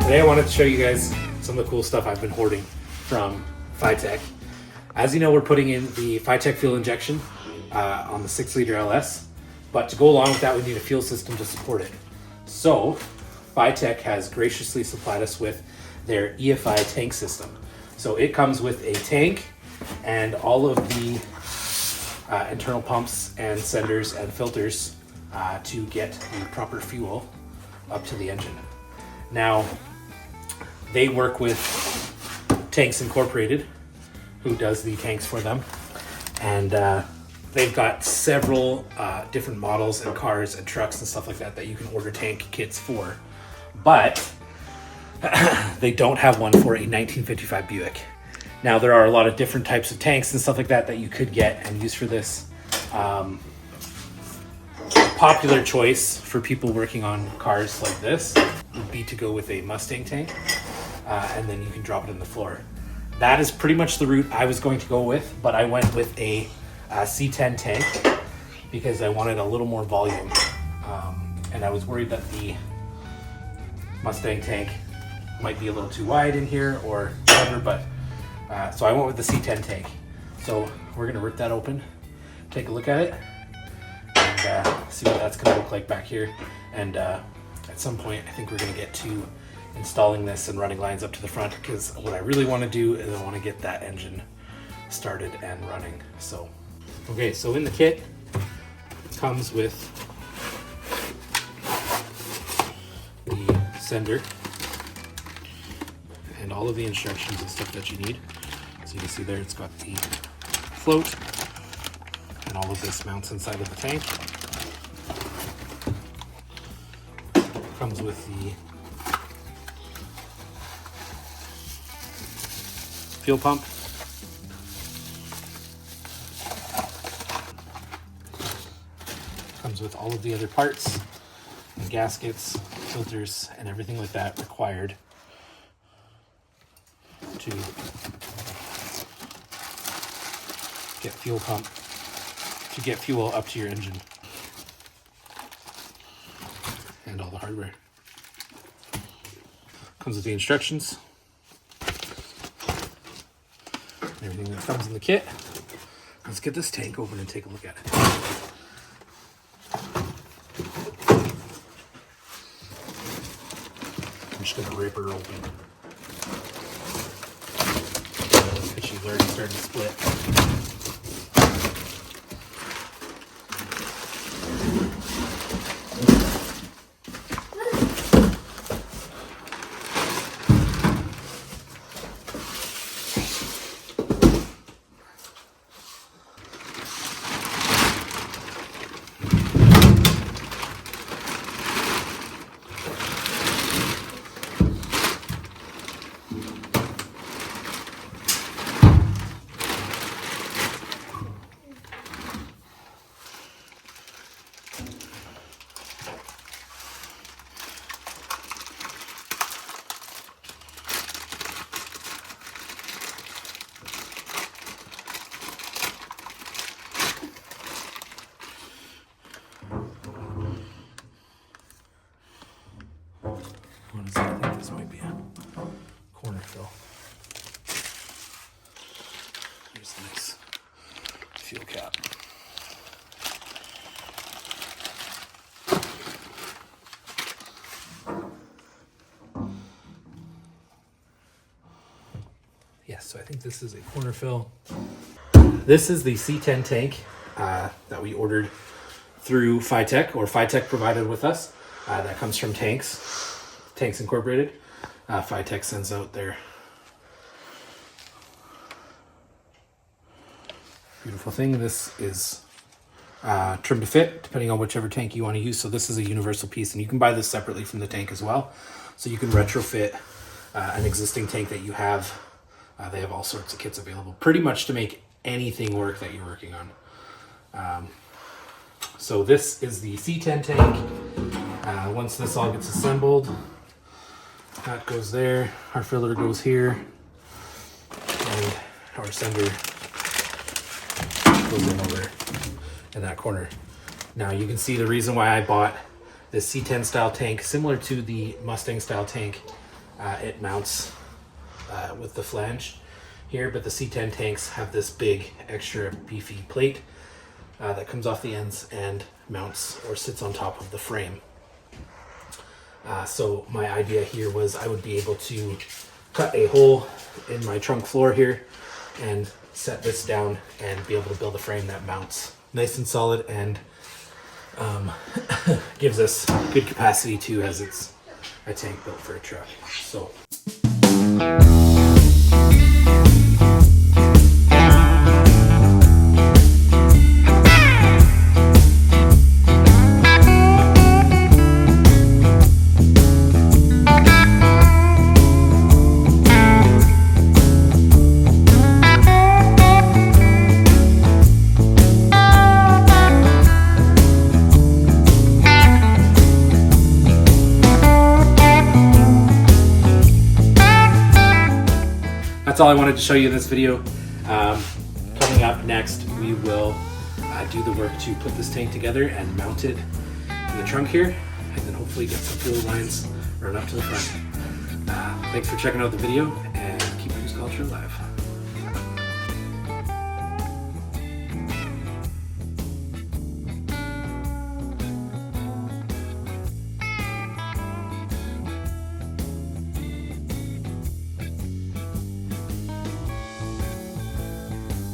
Today I wanted to show you guys some of the cool stuff I've been hoarding from EFI Tank. As you know, we're putting in the EFI Tank fuel injection on the 6-liter LS, but to go along with that, we need a fuel system to support it. So EFI Tank has graciously supplied us with their EFI tank system. So it comes with a tank and all of the internal pumps and senders and filters to get the proper fuel up to the engine. Now, they work with Tanks Incorporated, who does the tanks for them, and they've got several different models and cars and trucks and stuff like that that you can order tank kits for, but they don't have one for a 1955 Buick. Now, there are a lot of different types of tanks and stuff like that that you could get and use for this. Popular choice for people working on cars like this would be to go with a Mustang tank, and then you can drop it in the floor. That is pretty much the route I was going to go with, but I went with a C10 tank because I wanted a little more volume, and I was worried that the Mustang tank might be a little too wide in here or whatever, but so I went with the C10 tank. So we're gonna rip that open, take a look at it, and see what that's gonna look like back here. And at some point, I think we're gonna get to installing this and running lines up to the front, because what I really want to do is I want to get that engine started and running. So, okay, so in the kit, it comes with the sender and all of the instructions and stuff that you need. So you can see there, it's got the float, and all of this mounts inside of the tank. Comes with the fuel pump, comes with all of the other parts, the gaskets, filters, and everything like that required to get fuel up to your engine, and all the hardware. Comes with the instructions, everything that comes in the kit. Let's get this tank open and take a look at it. I'm just gonna rip her open. Because she's already starting to split. What is that? I think this might be a corner fill. Here's the nice fuel cap. Yes, so I think this is a corner fill. This is the C10 tank that we ordered through EFI Tank, or EFI Tank provided with us. That comes from Tanks Incorporated. EFI Tank sends out their beautiful thing. This is trim to fit, depending on whichever tank you want to use. So this is a universal piece, and you can buy this separately from the tank as well. So you can retrofit an existing tank that you have. They have all sorts of kits available, pretty much to make anything work that you're working on. So this is the C10 tank. Once this all gets assembled, that goes there, our filler goes here, and our sender goes in over in that corner. Now you can see the reason why I bought this C10 style tank, similar to the Mustang style tank it mounts with the flange here, but the C10 tanks have this big extra beefy plate that comes off the ends and mounts or sits on top of the frame. So my idea here was I would be able to cut a hole in my trunk floor here and set this down and be able to build a frame that mounts nice and solid and gives us good capacity too, as it's a tank built for a truck. So that's all I wanted to show you in this video. Coming up next, we will do the work to put this tank together and mount it in the trunk here, and then hopefully get some fuel lines run up to the front. Thanks for checking out the video, and keep used culture alive.